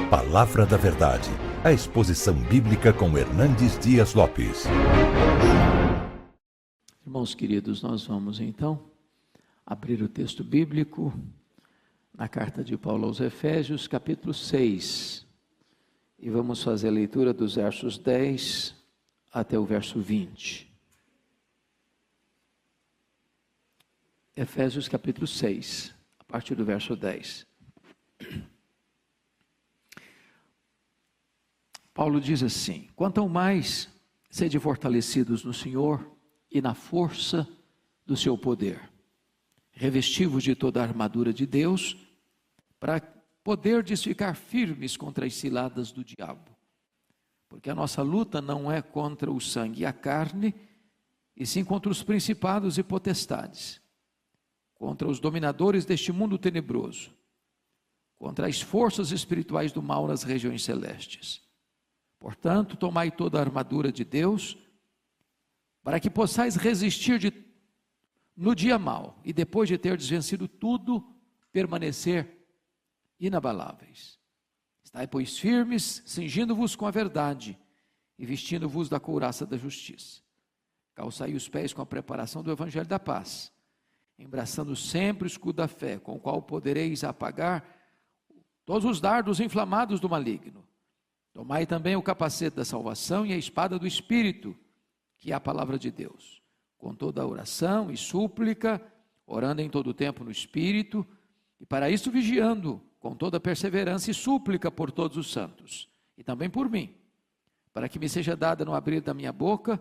Palavra da Verdade, a exposição bíblica com Hernandes Dias Lopes. Irmãos queridos, nós vamos então abrir o texto bíblico na carta de Paulo aos Efésios, capítulo 6, e vamos fazer a leitura dos versos 10 até o verso 20. Efésios capítulo 6, a partir do verso 10. Paulo diz assim: quanto ao mais, sede fortalecidos no Senhor e na força do seu poder. Revesti-vos de toda a armadura de Deus, para poderdes ficar firmes contra as ciladas do diabo. Porque a nossa luta não é contra o sangue e a carne, e sim contra os principados e potestades, contra os dominadores deste mundo tenebroso, contra as forças espirituais do mal nas regiões celestes. Portanto, tomai toda a armadura de Deus, para que possais resistir no dia mau, e depois de ter vencido tudo, permanecer inabaláveis. Estai, pois, firmes, cingindo-vos com a verdade, e vestindo-vos da couraça da justiça. Calçai os pés com a preparação do evangelho da paz, embraçando sempre o escudo da fé, com o qual podereis apagar todos os dardos inflamados do maligno. Tomai também o capacete da salvação e a espada do Espírito, que é a palavra de Deus, com toda a oração e súplica, orando em todo o tempo no Espírito, e para isso vigiando, com toda perseverança e súplica por todos os santos, e também por mim, para que me seja dada no abrir da minha boca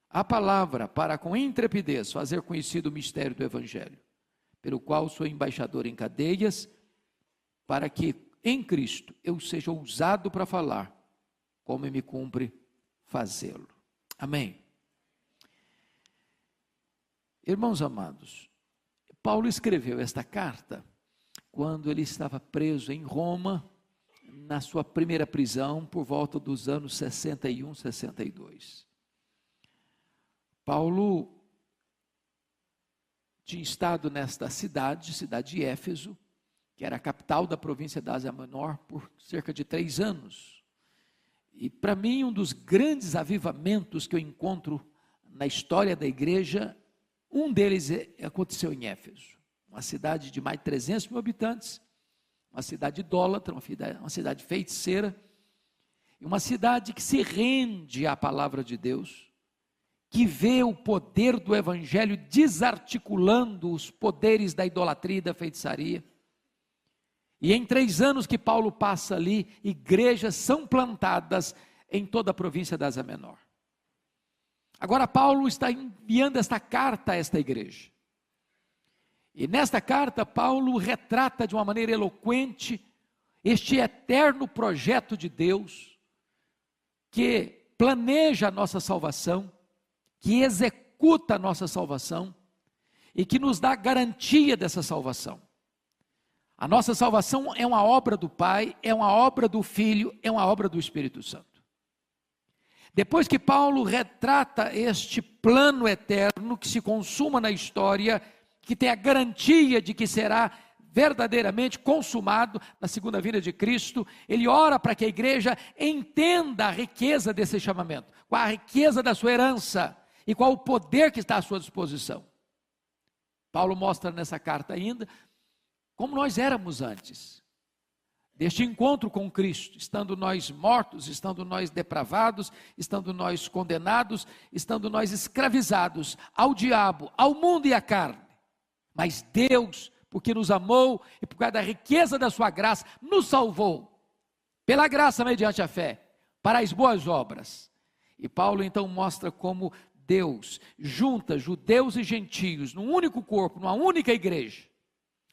a palavra, para com intrepidez fazer conhecido o mistério do Evangelho, pelo qual sou embaixador em cadeias, para que em Cristo eu seja ousado para falar, como me cumpre fazê-lo. Amém. Irmãos amados, Paulo escreveu esta carta quando ele estava preso em Roma, na sua primeira prisão, por volta dos anos 61, 62. Paulo tinha estado nesta cidade de Éfeso, que era a capital da província da Ásia Menor, por cerca de 3 anos. E para mim, um dos grandes avivamentos que eu encontro na história da igreja, um deles aconteceu em Éfeso, uma cidade de mais de 300 mil habitantes, uma cidade idólatra, uma cidade feiticeira, e uma cidade que se rende à palavra de Deus, que vê o poder do evangelho desarticulando os poderes da idolatria e da feitiçaria. E em 3 anos que Paulo passa ali, igrejas são plantadas em toda a província da Ásia Menor. Agora Paulo está enviando esta carta a esta igreja. E nesta carta Paulo retrata de uma maneira eloquente este eterno projeto de Deus, que planeja a nossa salvação, que executa a nossa salvação e que nos dá garantia dessa salvação. A nossa salvação é uma obra do Pai, é uma obra do Filho, é uma obra do Espírito Santo. Depois que Paulo retrata este plano eterno que se consuma na história, que tem a garantia de que será verdadeiramente consumado na segunda vinda de Cristo, ele ora para que a igreja entenda a riqueza desse chamamento, qual a riqueza da sua herança e qual o poder que está à sua disposição. Paulo mostra nessa carta ainda como nós éramos antes deste encontro com Cristo, estando nós mortos, estando nós depravados, estando nós condenados, estando nós escravizados ao diabo, ao mundo e à carne. Mas Deus, porque nos amou e por causa da riqueza da sua graça, nos salvou, pela graça mediante a fé, para as boas obras. E Paulo então mostra como Deus junta judeus e gentios num único corpo, numa única igreja.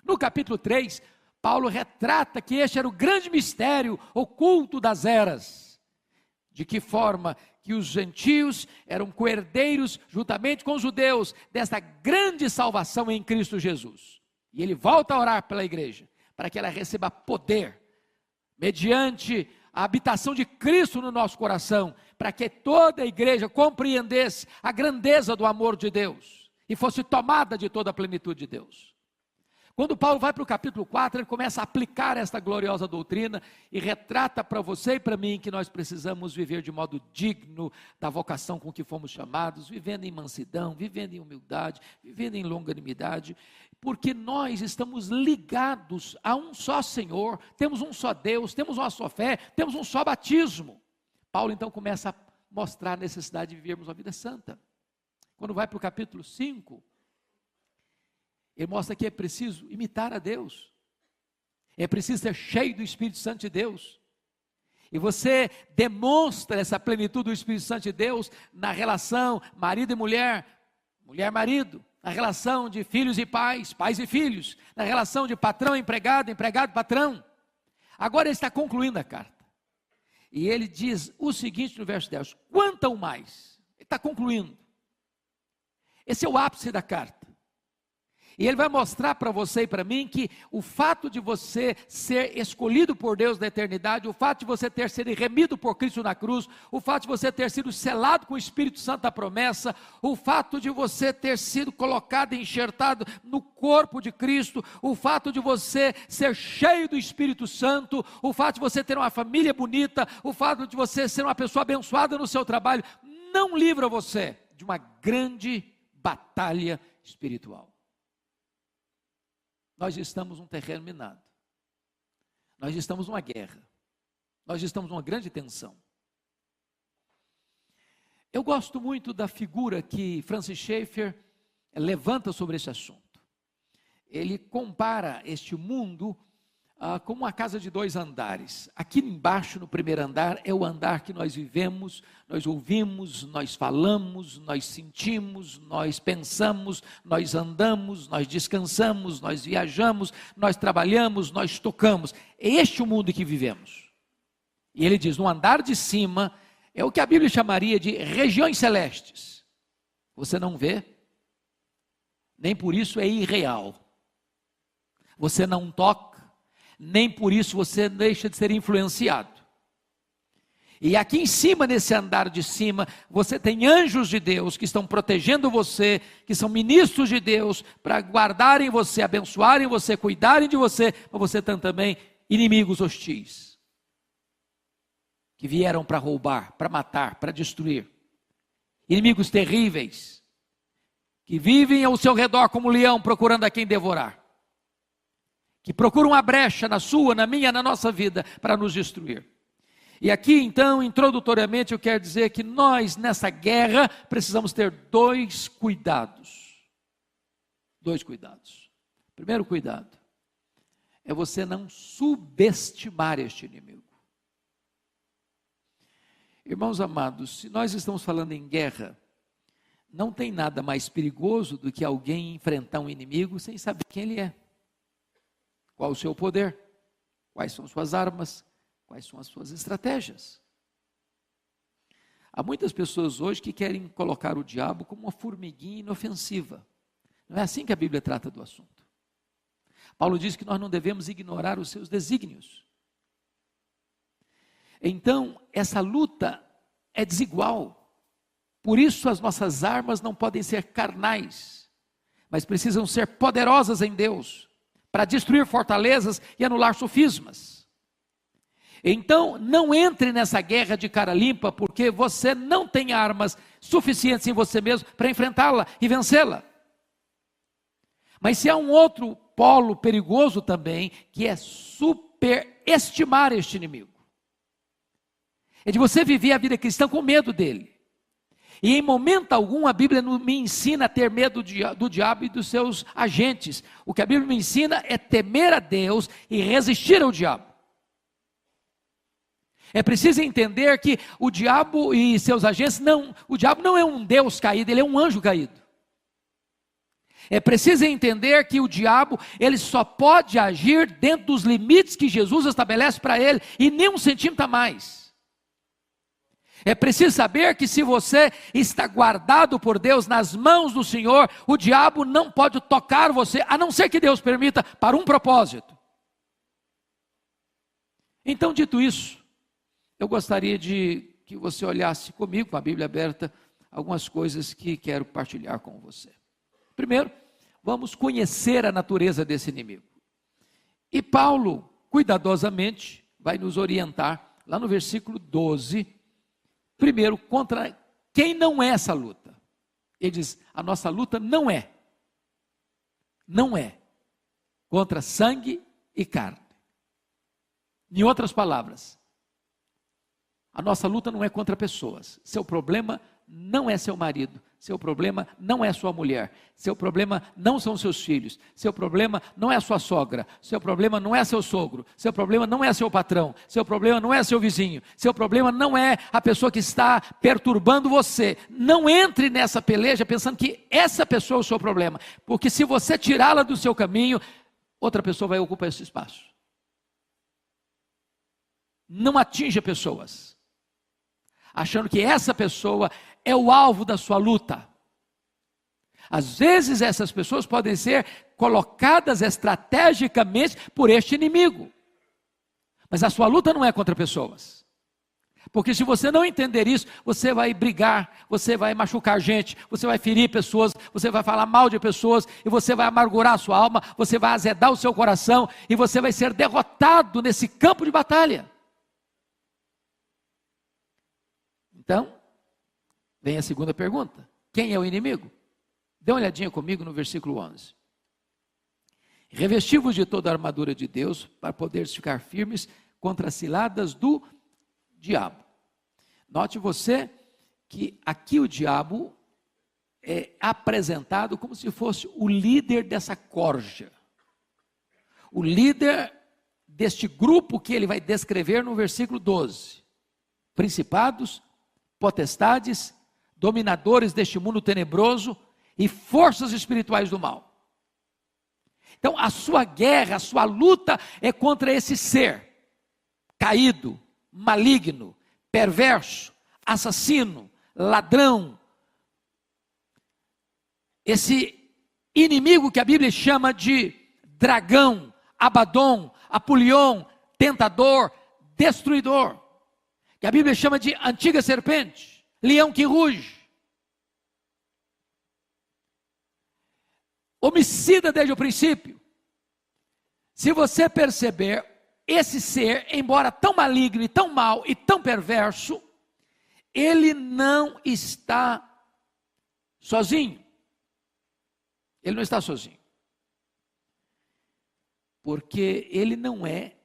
No capítulo 3, Paulo retrata que este era o grande mistério oculto das eras. De que forma que os gentios eram coerdeiros juntamente com os judeus desta grande salvação em Cristo Jesus. E ele volta a orar pela igreja, para que ela receba poder, mediante a habitação de Cristo no nosso coração, para que toda a igreja compreendesse a grandeza do amor de Deus, e fosse tomada de toda a plenitude de Deus. Quando Paulo vai para o capítulo 4, ele começa a aplicar esta gloriosa doutrina e retrata para você e para mim que nós precisamos viver de modo digno da vocação com que fomos chamados, vivendo em mansidão, vivendo em humildade, vivendo em longanimidade, porque nós estamos ligados a um só Senhor, temos um só Deus, temos uma só fé, temos um só batismo. Paulo então começa a mostrar a necessidade de vivermos uma vida santa. Quando vai para o capítulo 5, ele mostra que é preciso imitar a Deus, é preciso ser cheio do Espírito Santo de Deus, e você demonstra essa plenitude do Espírito Santo de Deus na relação marido e mulher, mulher-marido, na relação de filhos e pais, pais e filhos, na relação de patrão e empregado, empregado-patrão. Agora ele está concluindo a carta, e ele diz o seguinte no verso 10, quanto ao mais, ele está concluindo, esse é o ápice da carta. E ele vai mostrar para você e para mim que o fato de você ser escolhido por Deus na eternidade, o fato de você ter sido remido por Cristo na cruz, o fato de você ter sido selado com o Espírito Santo da promessa, o fato de você ter sido colocado e enxertado no corpo de Cristo, o fato de você ser cheio do Espírito Santo, o fato de você ter uma família bonita, o fato de você ser uma pessoa abençoada no seu trabalho, não livra você de uma grande batalha espiritual. Nós estamos num terreno minado, nós estamos numa guerra, nós estamos numa grande tensão. Eu gosto muito da figura que Francis Schaeffer levanta sobre esse assunto. Ele compara este mundo como uma casa de 2 andares. Aqui embaixo, no primeiro andar, é o andar que nós vivemos, nós ouvimos, nós falamos, nós sentimos, nós pensamos, nós andamos, nós descansamos, nós viajamos, nós trabalhamos, nós tocamos. É este o mundo que vivemos. E ele diz, no andar de cima, é o que a Bíblia chamaria de regiões celestes. Você não vê, nem por isso é irreal. Você não toca, nem por isso você deixa de ser influenciado. E aqui em cima, nesse andar de cima, você tem anjos de Deus que estão protegendo você, que são ministros de Deus, para guardarem você, abençoarem você, cuidarem de você, mas você tem também inimigos hostis, que vieram para roubar, para matar, para destruir. Inimigos terríveis, que vivem ao seu redor como leão, procurando a quem devorar. Que procuram uma brecha na sua, na minha, na nossa vida, para nos destruir. E aqui então, introdutoriamente, eu quero dizer que nós, nessa guerra, precisamos ter 2 cuidados. 2 cuidados. Primeiro cuidado, é você não subestimar este inimigo. Irmãos amados, se nós estamos falando em guerra, não tem nada mais perigoso do que alguém enfrentar um inimigo sem saber quem ele é. Qual o seu poder? Quais são suas armas? Quais são as suas estratégias? Há muitas pessoas hoje que querem colocar o diabo como uma formiguinha inofensiva. Não é assim que a Bíblia trata do assunto. Paulo diz que nós não devemos ignorar os seus desígnios. Então, essa luta é desigual. Por isso as nossas armas não podem ser carnais, mas precisam ser poderosas em Deus, para destruir fortalezas e anular sofismas. Então, não entre nessa guerra de cara limpa, porque você não tem armas suficientes em você mesmo para enfrentá-la e vencê-la. Mas se há um outro polo perigoso também, que é superestimar este inimigo. É de você viver a vida cristã com medo dele. E em momento algum a Bíblia não me ensina a ter medo do diabo e dos seus agentes. O que a Bíblia me ensina é temer a Deus e resistir ao diabo. É preciso entender que o diabo e seus agentes, o diabo não é um Deus caído, ele é um anjo caído. É preciso entender que o diabo, ele só pode agir dentro dos limites que Jesus estabelece para ele, e nem 1 centímetro a mais. É preciso saber que se você está guardado por Deus nas mãos do Senhor, o diabo não pode tocar você, a não ser que Deus permita, para um propósito. Então, dito isso, eu gostaria de que você olhasse comigo, com a Bíblia aberta, algumas coisas que quero partilhar com você. Primeiro, vamos conhecer a natureza desse inimigo. E Paulo, cuidadosamente, vai nos orientar, lá no versículo 12, primeiro, contra quem não é essa luta. Ele diz, a nossa luta não é contra sangue e carne. Em outras palavras, a nossa luta não é contra pessoas. Seu problema não é seu marido, seu problema não é sua mulher, seu problema não são seus filhos, seu problema não é sua sogra, seu problema não é seu sogro, seu problema não é seu patrão, seu problema não é seu vizinho, seu problema não é a pessoa que está perturbando você. Não entre nessa peleja pensando que essa pessoa é o seu problema, porque se você tirá-la do seu caminho, outra pessoa vai ocupar esse espaço. Não atinja pessoas, achando que essa pessoa é o alvo da sua luta. Às vezes essas pessoas podem ser colocadas estrategicamente por este inimigo, mas a sua luta não é contra pessoas, porque se você não entender isso, você vai brigar, você vai machucar gente, você vai ferir pessoas, você vai falar mal de pessoas, e você vai amargurar a sua alma, você vai azedar o seu coração, e você vai ser derrotado nesse campo de batalha. Então, vem a segunda pergunta: quem é o inimigo? Dê uma olhadinha comigo no versículo 11. Revesti-vos de toda a armadura de Deus, para poderes ficar firmes contra as ciladas do diabo. Note você que aqui o diabo é apresentado como se fosse o líder dessa corja. O líder deste grupo que ele vai descrever no versículo 12. Principados, potestades, dominadores deste mundo tenebroso e forças espirituais do mal. Então a sua guerra, a sua luta é contra esse ser caído, maligno, perverso, assassino, ladrão. Esse inimigo que a Bíblia chama de dragão, Abaddon, Apolion, tentador, destruidor. Que a Bíblia chama de antiga serpente, leão que ruge. Homicida desde o princípio. Se você perceber, esse ser, embora tão maligno e tão mau e tão perverso, ele não está sozinho. Ele não está sozinho. Porque ele não é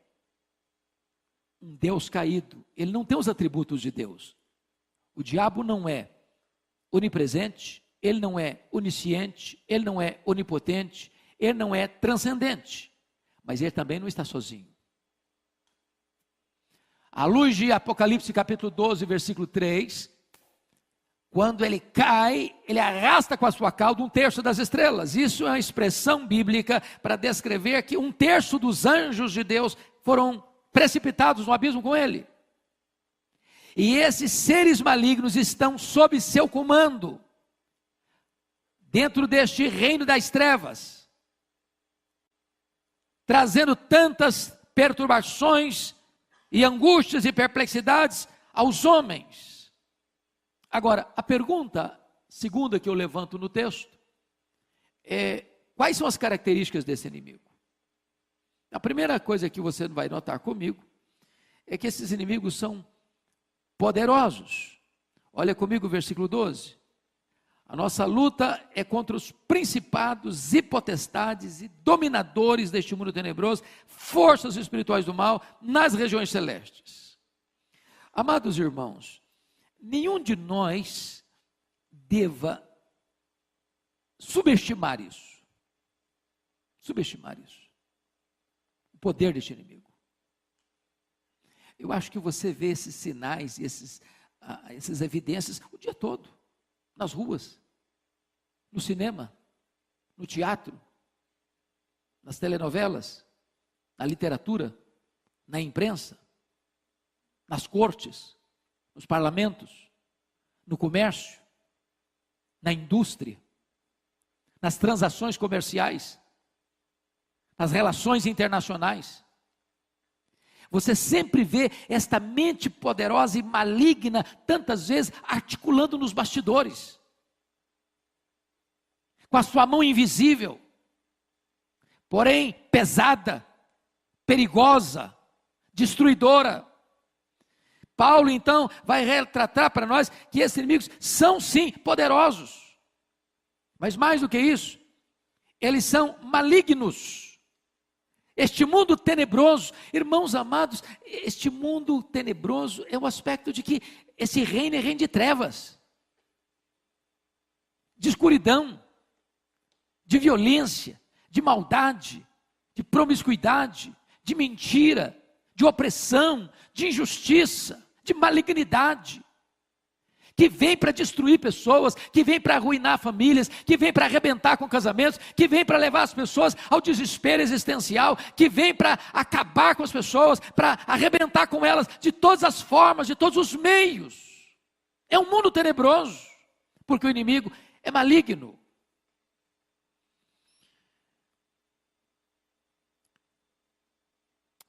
um Deus caído, ele não tem os atributos de Deus. O diabo não é onipresente, ele não é onisciente, ele não é onipotente, ele não é transcendente, mas ele também não está sozinho. À luz de Apocalipse capítulo 12, versículo 3, quando ele cai, ele arrasta com a sua cauda 1/3 das estrelas. Isso é uma expressão bíblica para descrever que 1/3 dos anjos de Deus foram precipitados no abismo com ele. E esses seres malignos estão sob seu comando, dentro deste reino das trevas, trazendo tantas perturbações e angústias e perplexidades aos homens. Agora, a pergunta segunda que eu levanto no texto é: quais são as características desse inimigo? A primeira coisa que você vai notar comigo é que esses inimigos são poderosos. Olha comigo o versículo 12. A nossa luta é contra os principados e potestades e dominadores deste mundo tenebroso, forças espirituais do mal nas regiões celestes. Amados irmãos, nenhum de nós deva subestimar isso. Subestimar isso. O poder deste inimigo. Eu acho que você vê esses sinais e essas evidências o dia todo. Nas ruas, no cinema, no teatro, nas telenovelas, na literatura, na imprensa, nas cortes, nos parlamentos, no comércio, na indústria, nas transações comerciais, nas relações internacionais. Você sempre vê esta mente poderosa e maligna, tantas vezes, articulando nos bastidores, com a sua mão invisível, porém pesada, perigosa, destruidora. Paulo então vai retratar para nós que esses inimigos são sim poderosos, mas mais do que isso, eles são malignos. Este mundo tenebroso, irmãos amados, este mundo tenebroso é o aspecto de que esse reino é reino de trevas, de escuridão, de violência, de maldade, de promiscuidade, de mentira, de opressão, de injustiça, de malignidade, que vem para destruir pessoas, que vem para arruinar famílias, que vem para arrebentar com casamentos, que vem para levar as pessoas ao desespero existencial, que vem para acabar com as pessoas, para arrebentar com elas de todas as formas, de todos os meios. É um mundo tenebroso, porque o inimigo é maligno.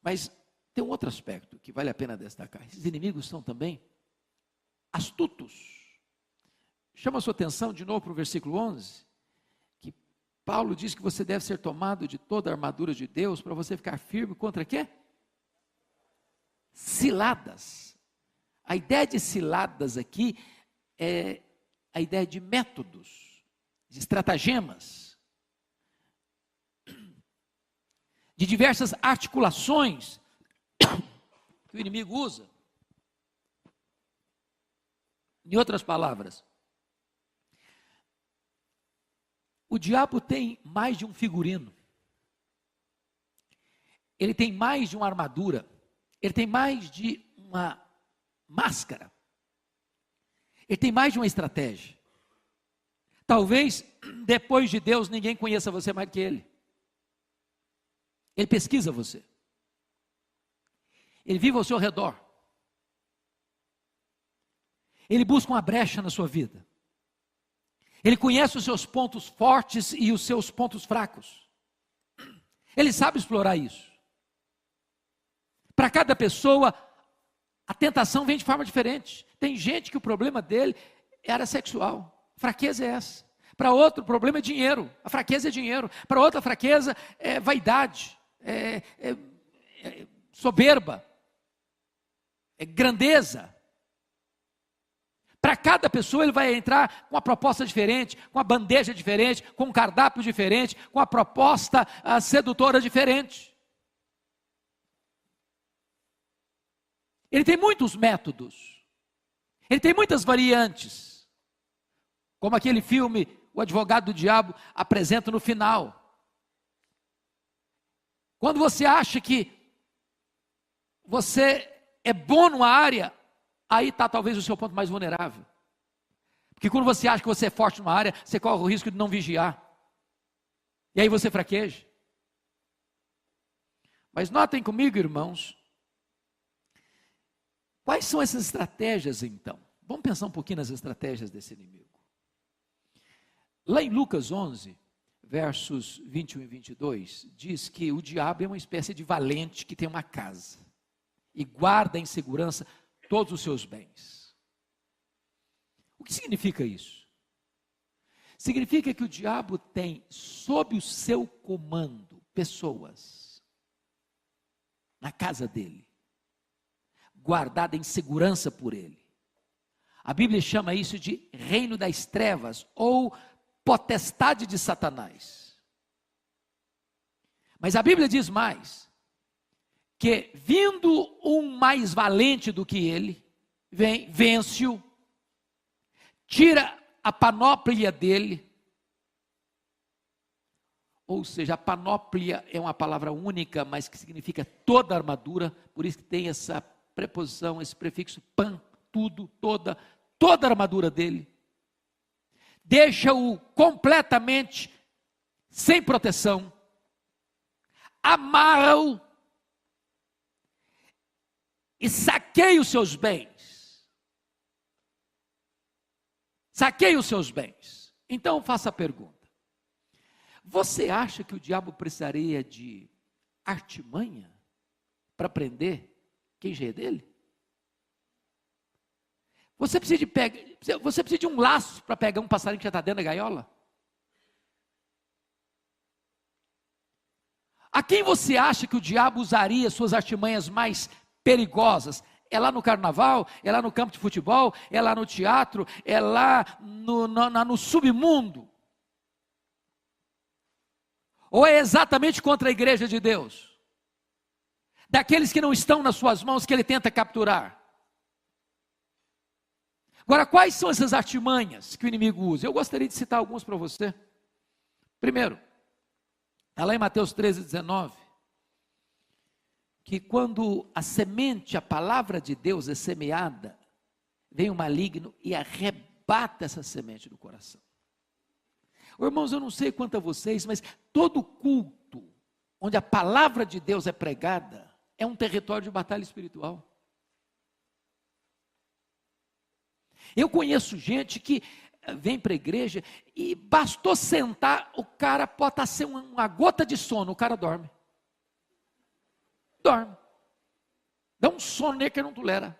Mas tem um outro aspecto que vale a pena destacar. Esses inimigos são também astutos. Chama a sua atenção de novo para o versículo 11, que Paulo diz que você deve ser tomado de toda a armadura de Deus para você ficar firme contra quê? Ciladas. A ideia de ciladas aqui é a ideia de métodos, de estratagemas, de diversas articulações que o inimigo usa. Em outras palavras, o diabo tem mais de um figurino, ele tem mais de uma armadura, ele tem mais de uma máscara, ele tem mais de uma estratégia. Talvez depois de Deus ninguém conheça você mais do que ele. Ele pesquisa você, ele vive ao seu redor, ele busca uma brecha na sua vida, ele conhece os seus pontos fortes e os seus pontos fracos, ele sabe explorar isso. Para cada pessoa, a tentação vem de forma diferente. Tem gente que o problema dele é área sexual, a fraqueza é essa. Para outro, o problema é dinheiro, a fraqueza é dinheiro. Para outra, a fraqueza é vaidade, é soberba, é grandeza. Para cada pessoa ele vai entrar com uma proposta diferente, com uma bandeja diferente, com um cardápio diferente, com uma proposta sedutora diferente. Ele tem muitos métodos, ele tem muitas variantes, como aquele filme O Advogado do Diabo apresenta no final. Quando você acha que você é bom numa área, aí está talvez o seu ponto mais vulnerável. Porque quando você acha que você é forte numa área, você corre o risco de não vigiar. E aí você fraqueja. Mas notem comigo, irmãos, quais são essas estratégias então? Vamos pensar um pouquinho nas estratégias desse inimigo. Lá em Lucas 11, versos 21 e 22, diz que o diabo é uma espécie de valente que tem uma casa e guarda em segurança todos os seus bens. O que significa isso? Significa que o diabo tem sob o seu comando pessoas na casa dele, guardada em segurança por ele. A Bíblia chama isso de reino das trevas ou potestade de Satanás. Mas a Bíblia diz mais, que vindo um mais valente do que ele, vence-o, tira a panóplia dele, ou seja, a panóplia é uma palavra única, mas que significa toda a armadura, por isso que tem essa preposição, esse prefixo pan, tudo, toda a armadura dele, deixa-o completamente sem proteção, amarra-o e saqueia os seus bens. Saqueia os seus bens. Então faça a pergunta: você acha que o diabo precisaria de artimanha para prender quem já é dele? Você precisa de um laço para pegar um passarinho que já está dentro da gaiola? A quem você acha que o diabo usaria suas artimanhas mais perigosas? É lá no carnaval? É lá no campo de futebol? É lá no teatro? É lá no submundo? Ou é exatamente contra a igreja de Deus? Daqueles que não estão nas suas mãos que ele tenta capturar? Agora, quais são essas artimanhas que o inimigo usa? Eu gostaria de citar alguns para você. Primeiro, está lá em Mateus 13:19, que quando a semente, a palavra de Deus é semeada, vem o maligno e arrebata essa semente do coração. Irmãos, eu não sei quanto a vocês, mas todo culto onde a palavra de Deus é pregada é um território de batalha espiritual. Eu conheço gente que vem para a igreja e bastou sentar, o cara pode estar sem uma gota de sono, o cara dorme. Dorme. Dá um sono nele que não tolera.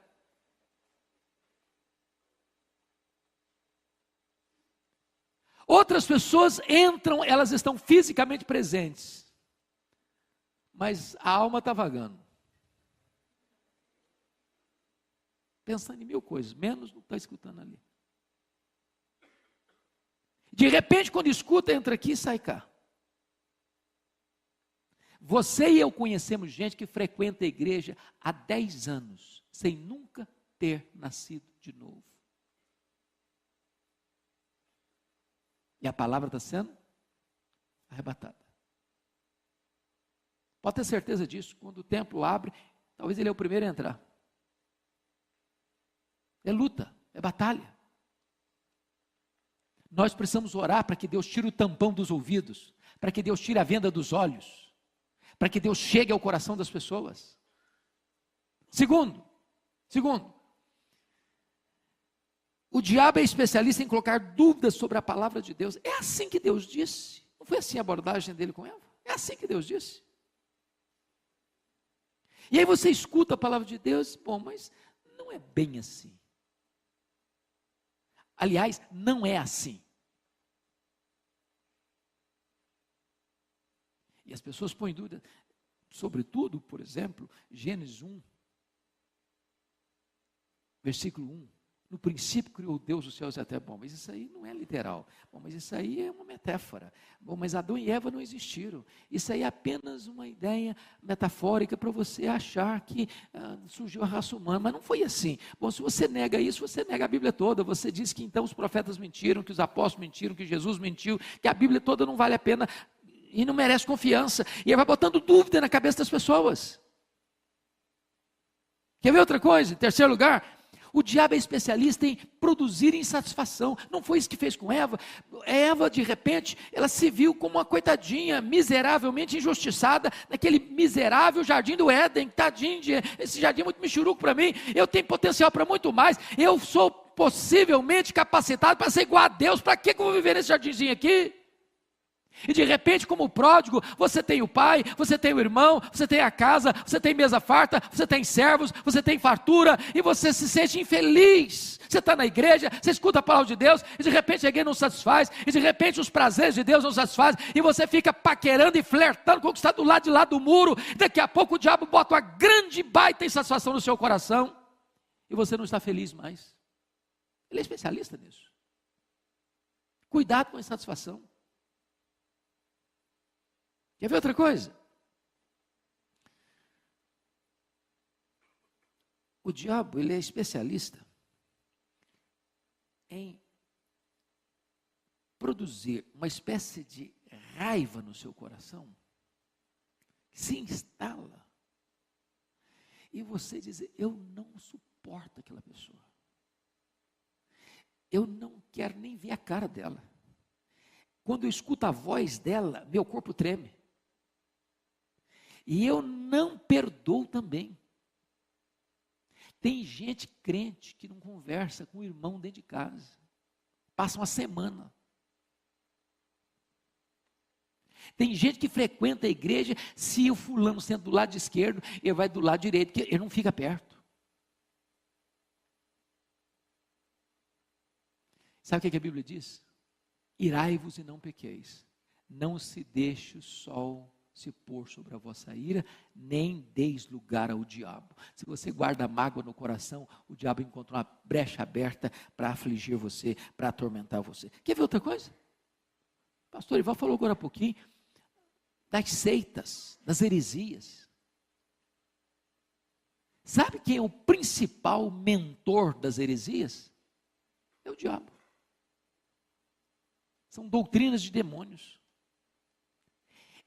Outras pessoas entram, elas estão fisicamente presentes, mas a alma está vagando. Pensando em mil coisas, menos não está escutando ali. De repente, quando escuta, entra aqui e sai cá. Você e eu conhecemos gente que frequenta a igreja há 10 anos, sem nunca ter nascido de novo. E a palavra está sendo arrebatada. Pode ter certeza disso, quando o templo abre, talvez ele é o primeiro a entrar. É luta, é batalha. Nós precisamos orar para que Deus tire o tampão dos ouvidos, para que Deus tire a venda dos olhos, para que Deus chegue ao coração das pessoas. Segundo, o diabo é especialista em colocar dúvidas sobre a palavra de Deus. É assim que Deus disse? Não foi assim a abordagem dele com Eva? É assim que Deus disse? E aí você escuta a palavra de Deus, bom, mas não é bem assim. Aliás, não é assim. E as pessoas põem dúvida, sobretudo, por exemplo, Gênesis 1, versículo 1. No princípio criou Deus os céus e a terra. Bom, mas isso aí não é literal. Bom, mas isso aí é uma metáfora. Bom, mas Adão e Eva não existiram. Isso aí é apenas uma ideia metafórica para você achar que surgiu a raça humana. Mas não foi assim. Bom, se você nega isso, você nega a Bíblia toda. Você diz que então os profetas mentiram, que os apóstolos mentiram, que Jesus mentiu, que a Bíblia toda não vale a pena e não merece confiança. E aí vai botando dúvida na cabeça das pessoas. Quer ver outra coisa? Em terceiro lugar, o diabo é especialista em produzir insatisfação. Não foi isso que fez com Eva. Eva, de repente, ela se viu como uma coitadinha, miseravelmente injustiçada, naquele miserável jardim do Éden. Tadinho, esse jardim é muito michuruco para mim. Eu tenho potencial para muito mais. Eu sou possivelmente capacitado para ser igual a Deus. Para que eu vou viver nesse jardinzinho aqui? E de repente, como pródigo, você tem o pai, você tem o irmão, você tem a casa, você tem mesa farta, você tem servos, você tem fartura, e você se sente infeliz. Você está na igreja, você escuta a palavra de Deus, e de repente a igreja não satisfaz, e de repente os prazeres de Deus não satisfazem, e você fica paquerando e flertando com o que está do lado de lá do muro. Daqui a pouco o diabo bota uma grande baita insatisfação no seu coração, e você não está feliz mais. Ele é especialista nisso. Cuidado com a insatisfação. Quer ver outra coisa? O diabo, ele é especialista em produzir uma espécie de raiva no seu coração, que se instala, e você diz, eu não suporto aquela pessoa, eu não quero nem ver a cara dela, quando eu escuto a voz dela, meu corpo treme, e eu não perdoo também. Tem gente crente que não conversa com o irmão dentro de casa. Passa uma semana. Tem gente que frequenta a igreja, se o fulano senta do lado esquerdo, ele vai do lado direito, porque ele não fica perto. Sabe o que a Bíblia diz? Irai-vos e não pequeis. Não se deixe o sol se pôr sobre a vossa ira, nem deis lugar ao diabo. Se você guarda mágoa no coração, o diabo encontra uma brecha aberta para afligir você, para atormentar você. Quer ver outra coisa? O pastor Ivan falou agora há pouquinho das seitas, das heresias. Sabe quem é o principal mentor das heresias? É o diabo. São doutrinas de demônios.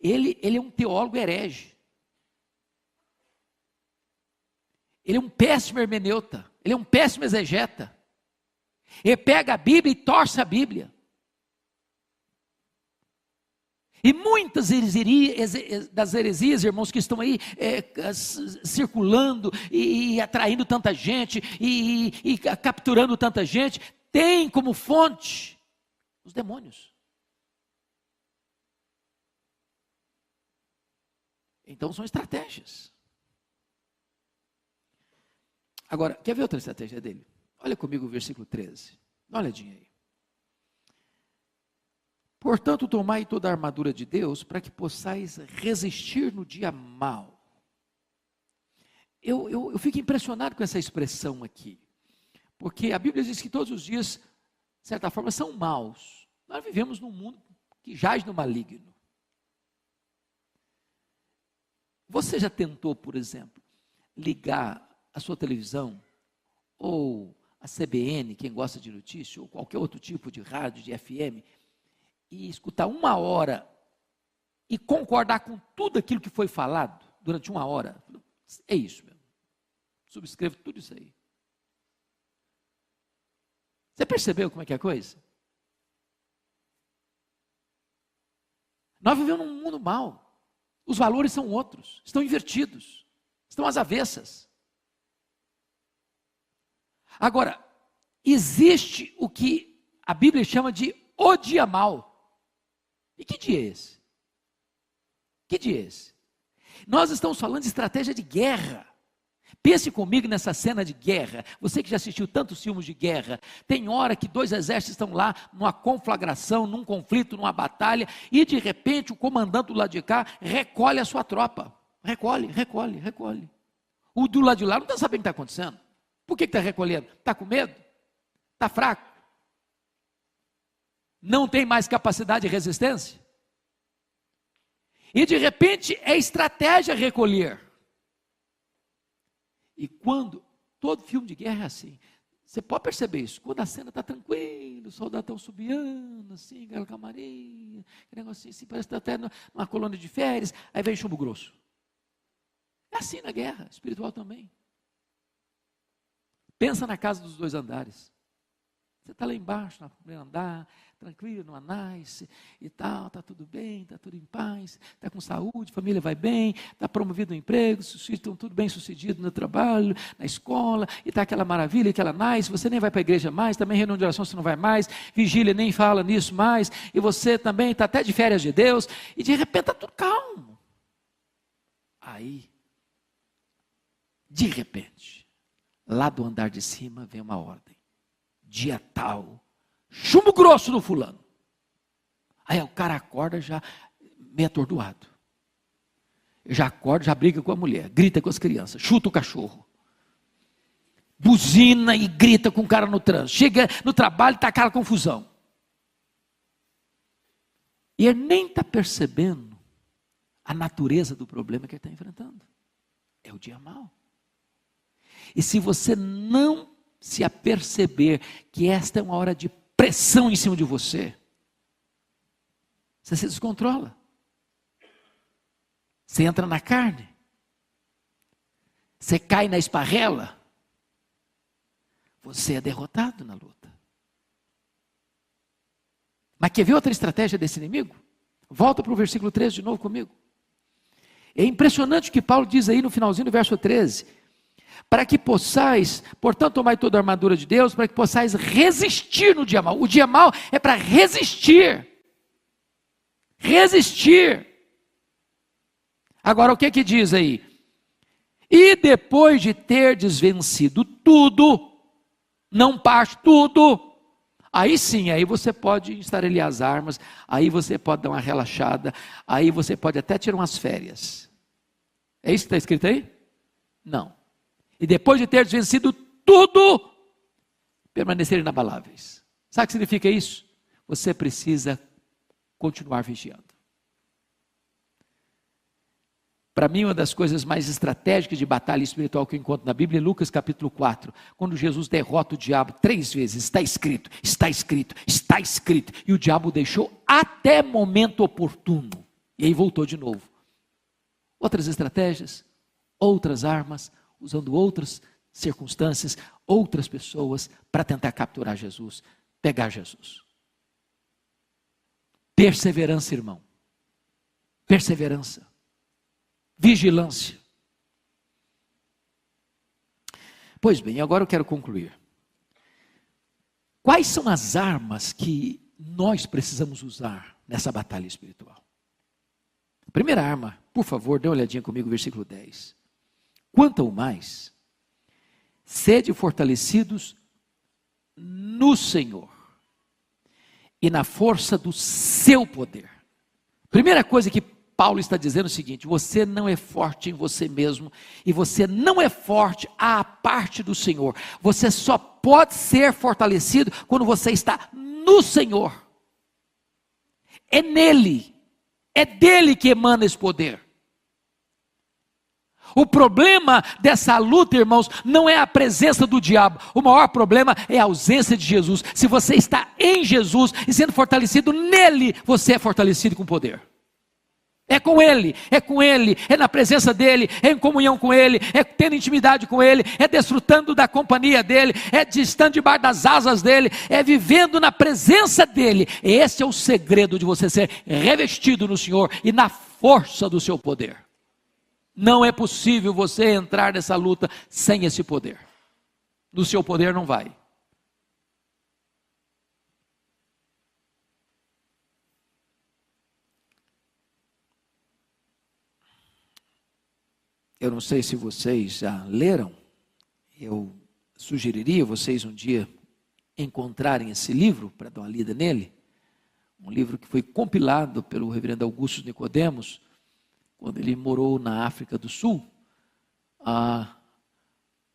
Ele é um teólogo herege. Ele é um péssimo hermeneuta. Ele é um péssimo exegeta. Ele pega a Bíblia e torce a Bíblia. E muitas das heresias, irmãos, que estão aí circulando e atraindo tanta gente e capturando tanta gente, tem como fonte os demônios. Então são estratégias. Agora, quer ver outra estratégia dele? Olha comigo o versículo 13. Dá uma olhadinha aí. Portanto, tomai toda a armadura de Deus, para que possais resistir no dia mau. Eu fico impressionado com essa expressão aqui, porque a Bíblia diz que todos os dias, de certa forma, são maus. Nós vivemos num mundo que jaz no maligno. Você já tentou, por exemplo, ligar a sua televisão, ou a CBN, quem gosta de notícia, ou qualquer outro tipo de rádio, de FM, e escutar 1 hora e concordar com tudo aquilo que foi falado durante 1 hora? É isso mesmo. Subscrevo tudo isso aí. Você percebeu como é que é a coisa? Nós vivemos num mundo mau. Os valores são outros, estão invertidos, estão às avessas. Agora, existe o que a Bíblia chama de o dia mau. E que dia é esse? Que dia é esse? Nós estamos falando de estratégia de guerra. Pense comigo nessa cena de guerra. Você que já assistiu tantos filmes de guerra, tem hora que 2 exércitos estão lá numa conflagração, num conflito, numa batalha, e de repente o comandante do lado de cá recolhe a sua tropa. Recolhe. O do lado de lá não está sabendo o que está acontecendo. Por que está recolhendo? Está com medo? Está fraco? Não tem mais capacidade de resistência? E de repente é estratégia recolher. E quando, todo filme de guerra é assim, você pode perceber isso, quando a cena está tranquila, os soldados estão subiando, assim, aquela camarinha, aquele negocinho assim, parece que está até numa colônia de férias, aí vem chumbo grosso. É assim na guerra, espiritual também. Pensa na casa dos 2 andares. Você está lá embaixo, no primeiro andar, tranquilo, no anais e tal, está tudo bem, está tudo em paz, está com saúde, família vai bem, está promovido no emprego, os filhos estão tudo bem sucedido no trabalho, na escola, e está aquela maravilha, aquela nice, você nem vai para a igreja mais, também reunião de oração você não vai mais, vigília nem fala nisso mais, e você também está até de férias de Deus, e de repente está tudo calmo. Aí, de repente, lá do andar de cima vem uma ordem. Dia tal, chumbo grosso no fulano. Aí o cara acorda já meio atordoado. Já acorda, já briga com a mulher, grita com as crianças, chuta o cachorro. Buzina e grita com o cara no trânsito. Chega no trabalho e está aquela confusão. E ele nem está percebendo a natureza do problema que ele está enfrentando. É o dia mau. E se você não se aperceber que esta é uma hora de pressão em cima de você, você se descontrola. Você entra na carne. Você cai na esparrela. Você é derrotado na luta. Mas quer ver outra estratégia desse inimigo? Volta para o versículo 13 de novo comigo. É impressionante o que Paulo diz aí no finalzinho do verso 13. Para que possais, portanto, tomai toda a armadura de Deus, para que possais resistir no dia mau. O dia mau é para resistir. Resistir. Agora, o que diz aí? E depois de terdes vencido tudo, não parte tudo, Aí sim, aí você pode estarelhar as armas, aí você pode dar uma relaxada, aí você pode até tirar umas férias. É isso que está escrito aí? Não. E depois de ter vencido tudo, permanecer inabaláveis. Sabe o que significa isso? Você precisa continuar vigiando. Para mim, uma das coisas mais estratégicas de batalha espiritual que eu encontro na Bíblia é Lucas capítulo 4, quando Jesus derrota o diabo 3 vezes, está escrito, está escrito, está escrito, e o diabo o deixou até momento oportuno, e aí voltou de novo. Outras estratégias, outras armas, usando outras circunstâncias, outras pessoas, para tentar capturar Jesus, pegar Jesus. Perseverança, irmão, perseverança. Vigilância. Pois bem, agora eu quero concluir. Quais são as armas que nós precisamos usar nessa batalha espiritual? A primeira arma, por favor, dê uma olhadinha comigo, versículo 10. Quanto ao mais, sede fortalecidos no Senhor e na força do seu poder. Primeira coisa que Paulo está dizendo o seguinte: você não é forte em você mesmo, e você não é forte à parte do Senhor. Você só pode ser fortalecido quando você está no Senhor. É nele, é dele que emana esse poder. O problema dessa luta, irmãos, não é a presença do diabo. O maior problema é a ausência de Jesus. Se você está em Jesus e sendo fortalecido nele, você é fortalecido com poder. É com Ele, é na presença dEle, é em comunhão com Ele, é tendo intimidade com Ele, é desfrutando da companhia dEle, é estando debaixo das asas dEle, é vivendo na presença dEle. Esse é o segredo de você ser revestido no Senhor e na força do seu poder. Não é possível você entrar nessa luta sem esse poder. No seu poder não vai. Eu não sei se vocês já leram, eu sugeriria vocês um dia encontrarem esse livro, para dar uma lida nele, um livro que foi compilado pelo reverendo Augusto Nicodemos, quando ele morou na África do Sul,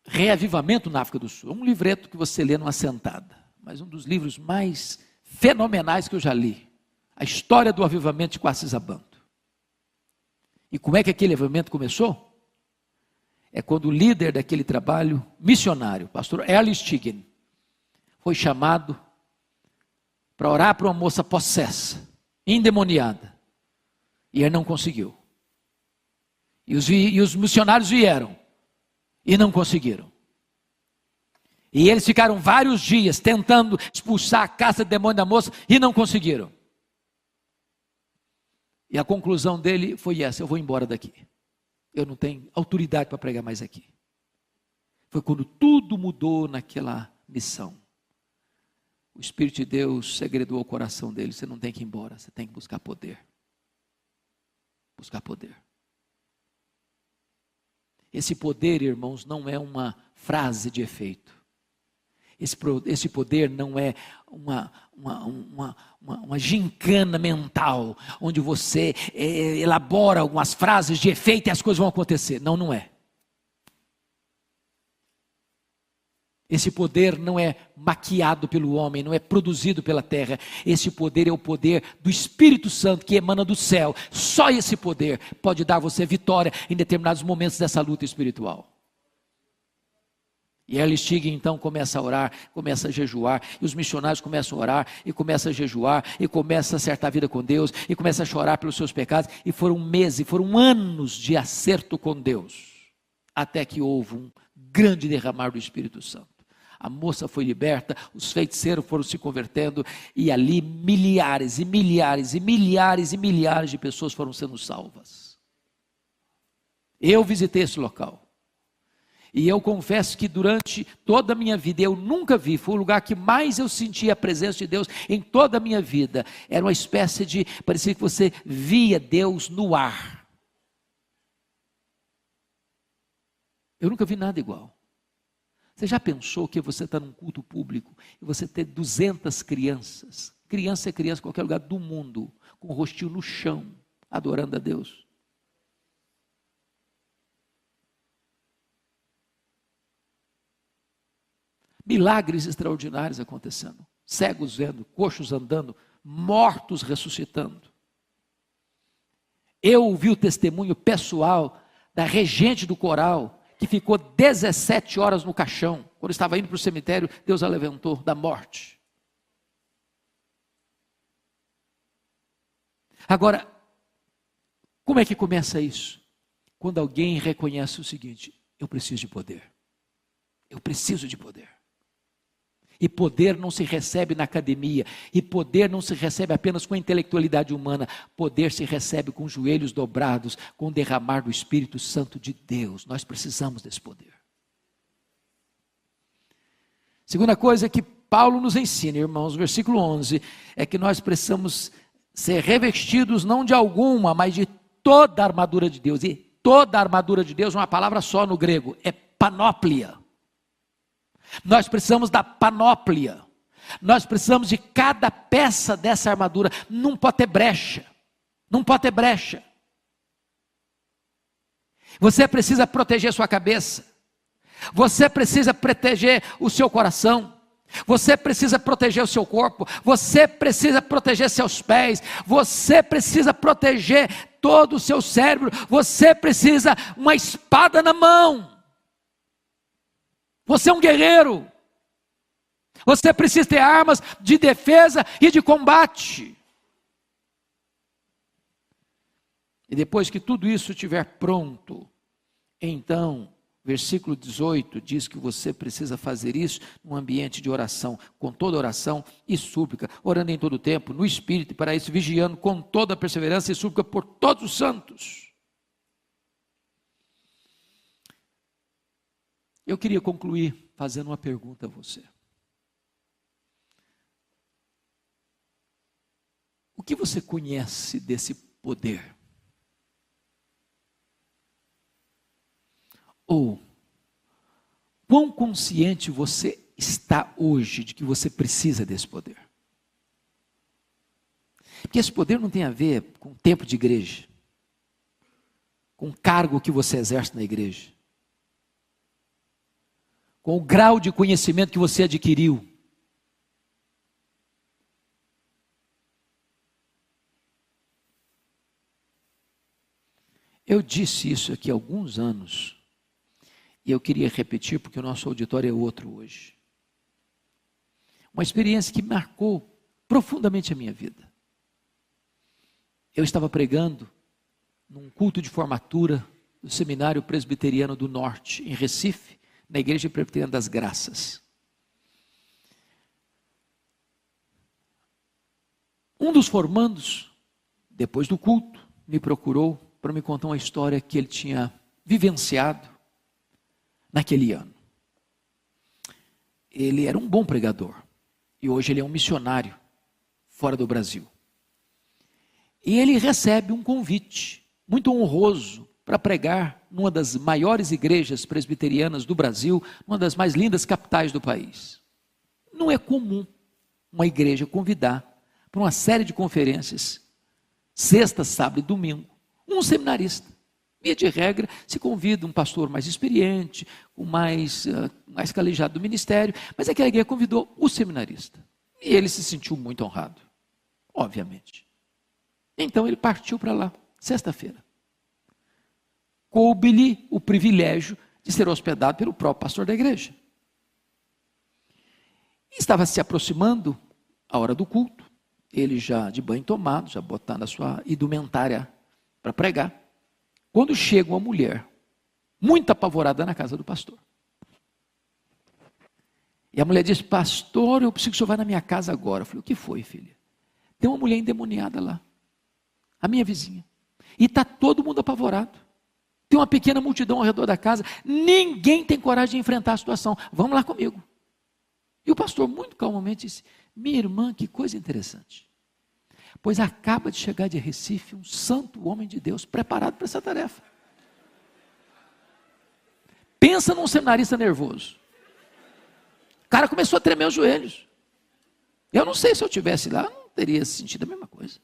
Reavivamento na África do Sul, um livreto que você lê numa sentada, mas um dos livros mais fenomenais que eu já li, a história do avivamento de Quacis-Abanto. E como é que aquele avivamento começou? É quando o líder daquele trabalho missionário, o pastor Earl Stiggin, foi chamado para orar para uma moça possessa, endemoniada, e ele não conseguiu. E os missionários vieram e não conseguiram. E eles ficaram vários dias tentando expulsar a caça de demônio da moça e não conseguiram. E a conclusão dele foi essa: eu vou embora daqui. Eu não tenho autoridade para pregar mais aqui. Foi quando tudo mudou naquela missão. O Espírito de Deus segredou o coração dele: você não tem que ir embora, você tem que buscar poder. Buscar poder. Esse poder, irmãos, não é uma frase de efeito. Esse poder não é uma gincana mental, onde você elabora algumas frases de efeito e as coisas vão acontecer. Não, não é. Esse poder não é maquiado pelo homem, não é produzido pela terra. Esse poder é o poder do Espírito Santo que emana do céu. Só esse poder pode dar a você vitória em determinados momentos dessa luta espiritual. E Earl Stiggin então começa a orar, começa a jejuar, e os missionários começam a orar, e começa a jejuar, e começa a acertar a vida com Deus, e começa a chorar pelos seus pecados, e foram meses, foram anos de acerto com Deus, até que houve um grande derramar do Espírito Santo. A moça foi liberta, os feiticeiros foram se convertendo, e ali milhares e milhares e milhares e milhares de pessoas foram sendo salvas. Eu visitei esse local. E eu confesso que durante toda a minha vida, eu nunca vi, foi o lugar que mais eu senti a presença de Deus em toda a minha vida. Era uma espécie de, parecia que você via Deus no ar. Eu nunca vi nada igual. Você já pensou que você está num culto público e você ter 200 crianças? Criança é criança em qualquer lugar do mundo, com o rostinho no chão, adorando a Deus. Milagres extraordinários acontecendo. Cegos vendo, coxos andando, mortos ressuscitando. Eu ouvi o testemunho pessoal da regente do coral, que ficou 17 horas no caixão. Quando estava indo para o cemitério, Deus a levantou da morte. Agora, como é que começa isso? Quando alguém reconhece o seguinte: eu preciso de poder. Eu preciso de poder. E poder não se recebe na academia. E poder não se recebe apenas com a intelectualidade humana. Poder se recebe com os joelhos dobrados, com o derramar do Espírito Santo de Deus. Nós precisamos desse poder. Segunda coisa que Paulo nos ensina, irmãos, versículo 11, é que nós precisamos ser revestidos não de alguma, mas de toda a armadura de Deus. E toda a armadura de Deus, uma palavra só no grego, é panóplia. Nós precisamos da panóplia. Nós precisamos de cada peça dessa armadura. Não pode ter brecha. Não pode ter brecha. Você precisa proteger sua cabeça. Você precisa proteger o seu coração. Você precisa proteger o seu corpo. Você precisa proteger seus pés. Você precisa proteger todo o seu cérebro. Você precisa uma espada na mão. Você é um guerreiro. Você precisa ter armas de defesa e de combate. E depois que tudo isso estiver pronto, então, versículo 18 diz que você precisa fazer isso num ambiente de oração, com toda oração e súplica, orando em todo o tempo, no Espírito, e para isso vigiando com toda a perseverança e súplica por todos os santos. Eu queria concluir fazendo uma pergunta a você. O que você conhece desse poder? Ou, quão consciente você está hoje de que você precisa desse poder? Porque esse poder não tem a ver com o tempo de igreja, com o cargo que você exerce na igreja, com o grau de conhecimento que você adquiriu. Eu disse isso aqui há alguns anos, e eu queria repetir porque o nosso auditório é outro hoje. Uma experiência que marcou profundamente a minha vida. Eu estava pregando num culto de formatura do Seminário Presbiteriano do Norte, em Recife, na Igreja Presbiteriana das Graças. Um dos formandos, depois do culto, me procurou para me contar uma história que ele tinha vivenciado naquele ano. Ele era um bom pregador e hoje ele é um missionário fora do Brasil. E ele recebe um convite muito honroso para pregar numa das maiores igrejas presbiterianas do Brasil, uma das mais lindas capitais do país. Não é comum uma igreja convidar para uma série de conferências, sexta, sábado e domingo, um seminarista. Via de regra, se convida um pastor mais experiente, com mais calejado do ministério, mas aquela igreja convidou o seminarista. E ele se sentiu muito honrado, obviamente. Então ele partiu para lá, sexta-feira. Coube-lhe o privilégio de ser hospedado pelo próprio pastor da igreja. Estava se aproximando a hora do culto, ele já de banho tomado, já botando a sua indumentária para pregar, quando chega uma mulher, muito apavorada na casa do pastor. E a mulher diz: pastor, eu preciso que o senhor vá na minha casa agora. Eu falei: o que foi, filha? Tem uma mulher endemoniada lá, a minha vizinha, e está todo mundo apavorado. Tem uma pequena multidão ao redor da casa, ninguém tem coragem de enfrentar a situação. Vamos lá comigo. E o pastor, muito calmamente, disse: minha irmã, que coisa interessante. Pois acaba de chegar de Recife um santo homem de Deus preparado para essa tarefa. Pensa num seminarista nervoso. O cara começou a tremer os joelhos. Eu não sei se eu estivesse lá, eu não teria sentido a mesma coisa.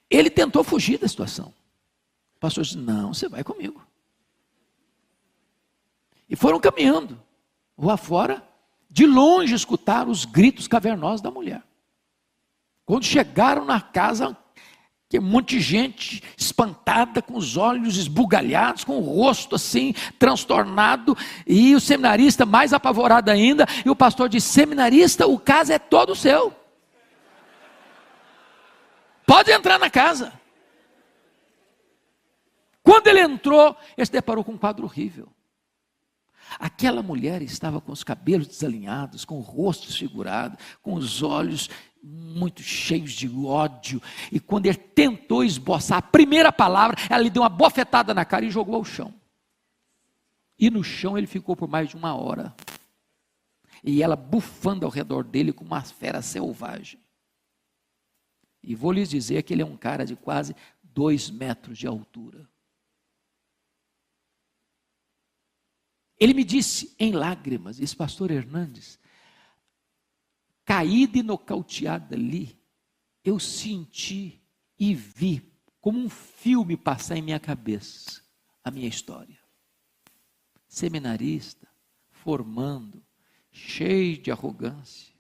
Ele tentou fugir da situação. O pastor disse, não, você vai comigo. E foram caminhando, rua fora, de longe escutaram os gritos cavernosos da mulher. Quando chegaram na casa, que um monte de gente espantada, com os olhos esbugalhados, com o rosto assim, transtornado, e o seminarista mais apavorado ainda, e o pastor disse, seminarista, o caso é todo seu. Pode entrar na casa. Quando ele entrou, ele se deparou com um quadro horrível. Aquela mulher estava com os cabelos desalinhados, com o rosto desfigurado, com os olhos muito cheios de ódio. E quando ele tentou esboçar a primeira palavra, ela lhe deu uma bofetada na cara e jogou ao chão. E no chão ele ficou por mais de 1 hora. E ela bufando ao redor dele como uma fera selvagem. E vou lhes dizer que ele é um cara de quase 2 metros de altura. Ele me disse em lágrimas, esse pastor Hernandes, caído e nocauteado ali, eu senti e vi como um filme passar em minha cabeça a minha história. Seminarista, formando, cheio de arrogância,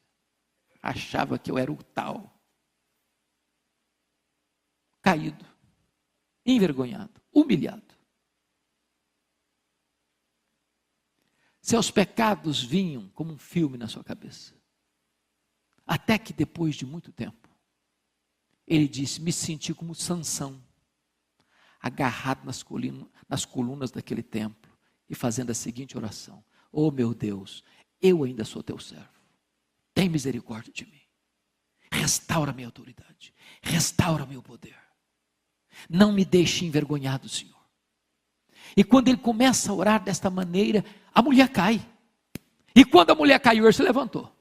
achava que eu era o tal. Caído, envergonhado, humilhado. Seus pecados vinham como um filme na sua cabeça. Até que depois de muito tempo, ele disse, me senti como Sansão, agarrado nas colunas daquele templo e fazendo a seguinte oração, oh meu Deus, eu ainda sou teu servo, tem misericórdia de mim, restaura minha autoridade, restaura meu poder, não me deixe envergonhado, Senhor. E quando ele começa a orar desta maneira, a mulher cai. E quando a mulher caiu, ele se levantou.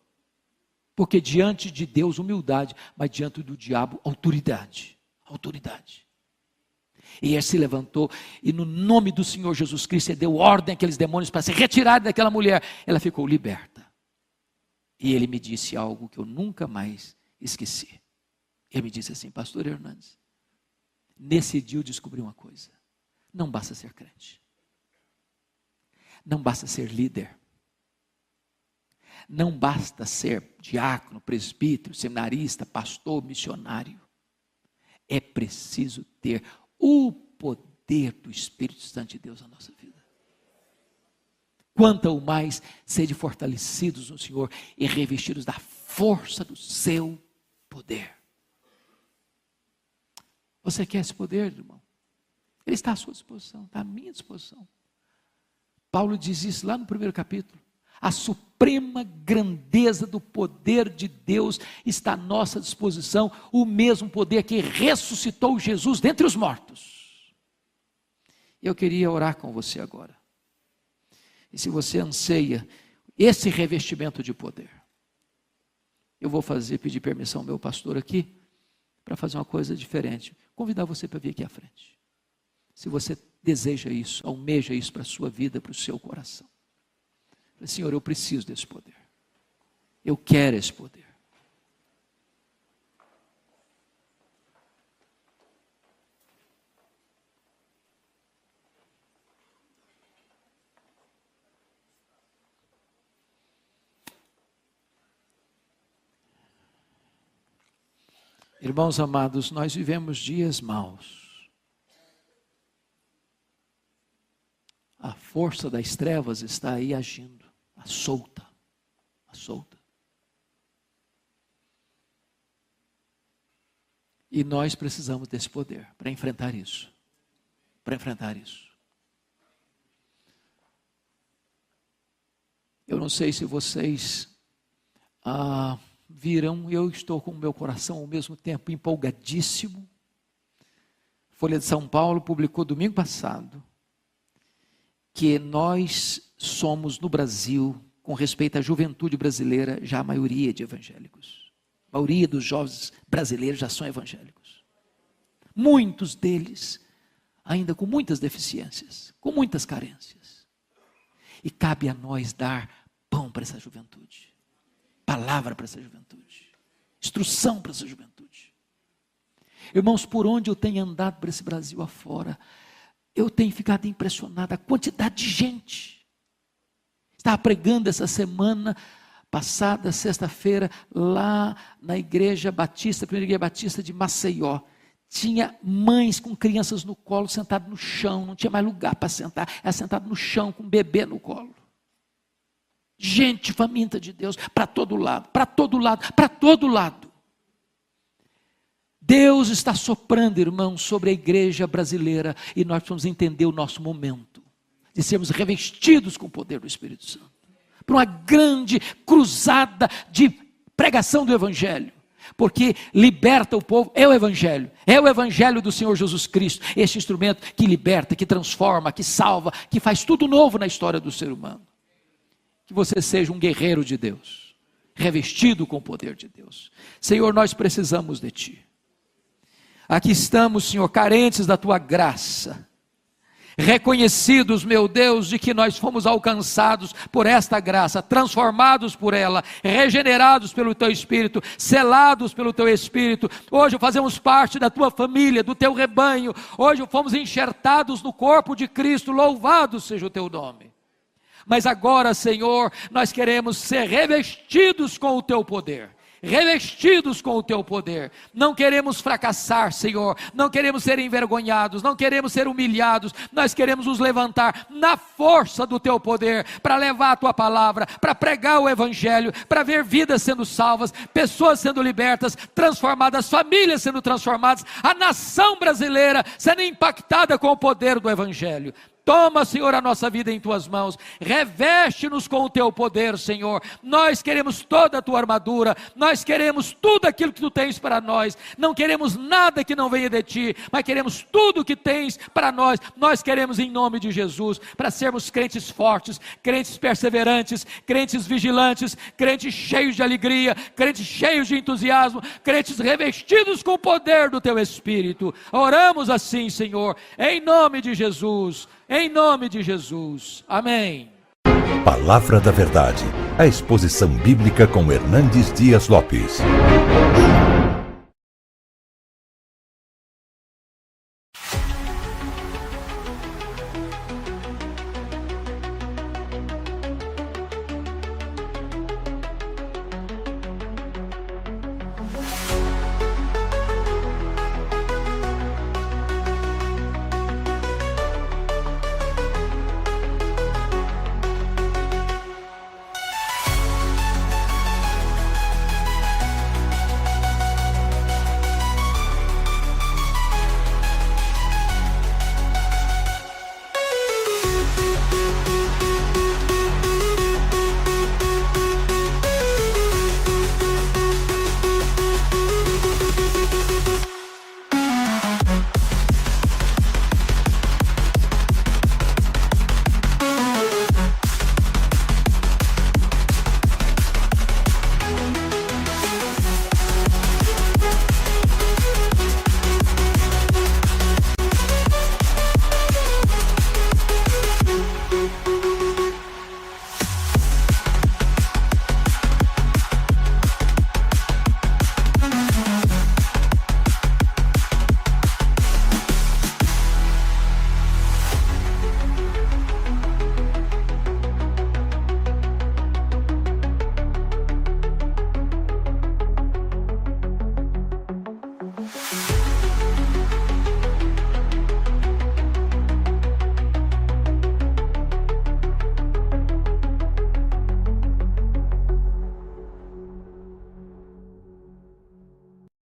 Porque diante de Deus, humildade, mas diante do diabo, autoridade. Autoridade. E ele se levantou e no nome do Senhor Jesus Cristo, ele deu ordem àqueles demônios para se retirarem daquela mulher. Ela ficou liberta. E ele me disse algo que eu nunca mais esqueci. Ele me disse assim, pastor Hernandes, nesse dia eu descobri uma coisa. Não basta ser crente. Não basta ser líder. Não basta ser diácono, presbítero, seminarista, pastor, missionário. É preciso ter o poder do Espírito Santo de Deus na nossa vida. Quanto ao mais sede fortalecidos no Senhor e revestidos da força do seu poder. Você quer esse poder, irmão? Ele está à sua disposição, está à minha disposição. Paulo diz isso lá no 1º capítulo. A suprema grandeza do poder de Deus está à nossa disposição, o mesmo poder que ressuscitou Jesus dentre os mortos. Eu queria orar com você agora. E se você anseia esse revestimento de poder, eu vou pedir permissão ao meu pastor aqui, para fazer uma coisa diferente. Convidar você para vir aqui à frente. Se você deseja isso, almeja isso para a sua vida, para o seu coração. Senhor, eu preciso desse poder. Eu quero esse poder. Irmãos amados, nós vivemos dias maus. A força das trevas está aí agindo, à solta, à solta. E nós precisamos desse poder para enfrentar isso. Para enfrentar isso. Eu não sei se vocês viram, eu estou com o meu coração ao mesmo tempo empolgadíssimo. Folha de São Paulo publicou domingo passado que nós somos no Brasil, com respeito à juventude brasileira, já a maioria de evangélicos. A maioria dos jovens brasileiros já são evangélicos. Muitos deles ainda com muitas deficiências, com muitas carências. E cabe a nós dar pão para essa juventude, palavra para essa juventude, instrução para essa juventude. Irmãos, por onde eu tenho andado para esse Brasil afora, eu tenho ficado impressionado, a quantidade de gente. Estava pregando essa semana passada, sexta-feira, lá na igreja batista, primeira igreja batista de Maceió. Tinha mães com crianças no colo, sentadas no chão, não tinha mais lugar para sentar, era sentado no chão com um bebê no colo. Gente faminta de Deus, para todo lado, para todo lado, para todo lado. Deus está soprando, irmãos, sobre a igreja brasileira, e nós precisamos entender o nosso momento, de sermos revestidos com o poder do Espírito Santo, para uma grande cruzada de pregação do Evangelho. Porque liberta o povo, é o Evangelho do Senhor Jesus Cristo, este instrumento que liberta, que transforma, que salva, que faz tudo novo na história do ser humano. Que você seja um guerreiro de Deus, revestido com o poder de Deus. Senhor, nós precisamos de Ti. Aqui estamos, Senhor, carentes da Tua graça, reconhecidos, meu Deus, de que nós fomos alcançados por esta graça, transformados por ela, regenerados pelo Teu Espírito, selados pelo Teu Espírito. Hoje fazemos parte da Tua família, do Teu rebanho. Hoje fomos enxertados no corpo de Cristo. Louvado seja o Teu nome. Mas agora, Senhor, nós queremos ser revestidos com o Teu poder. Revestidos com o Teu poder, não queremos fracassar, Senhor, não queremos ser envergonhados, não queremos ser humilhados, nós queremos nos levantar na força do Teu poder, para levar a Tua palavra, para pregar o Evangelho, para ver vidas sendo salvas, pessoas sendo libertas, transformadas, famílias sendo transformadas, a nação brasileira sendo impactada com o poder do Evangelho. Toma, Senhor, a nossa vida em Tuas mãos, reveste-nos com o Teu poder, Senhor. Nós queremos toda a Tua armadura, nós queremos tudo aquilo que Tu tens para nós, não queremos nada que não venha de Ti, mas queremos tudo que tens para nós. Nós queremos em nome de Jesus, para sermos crentes fortes, crentes perseverantes, crentes vigilantes, crentes cheios de alegria, crentes cheios de entusiasmo, crentes revestidos com o poder do Teu Espírito. Oramos assim, Senhor, em nome de Jesus. Em nome de Jesus, amém. Palavra da Verdade, a exposição bíblica com Hernandes Dias Lopes.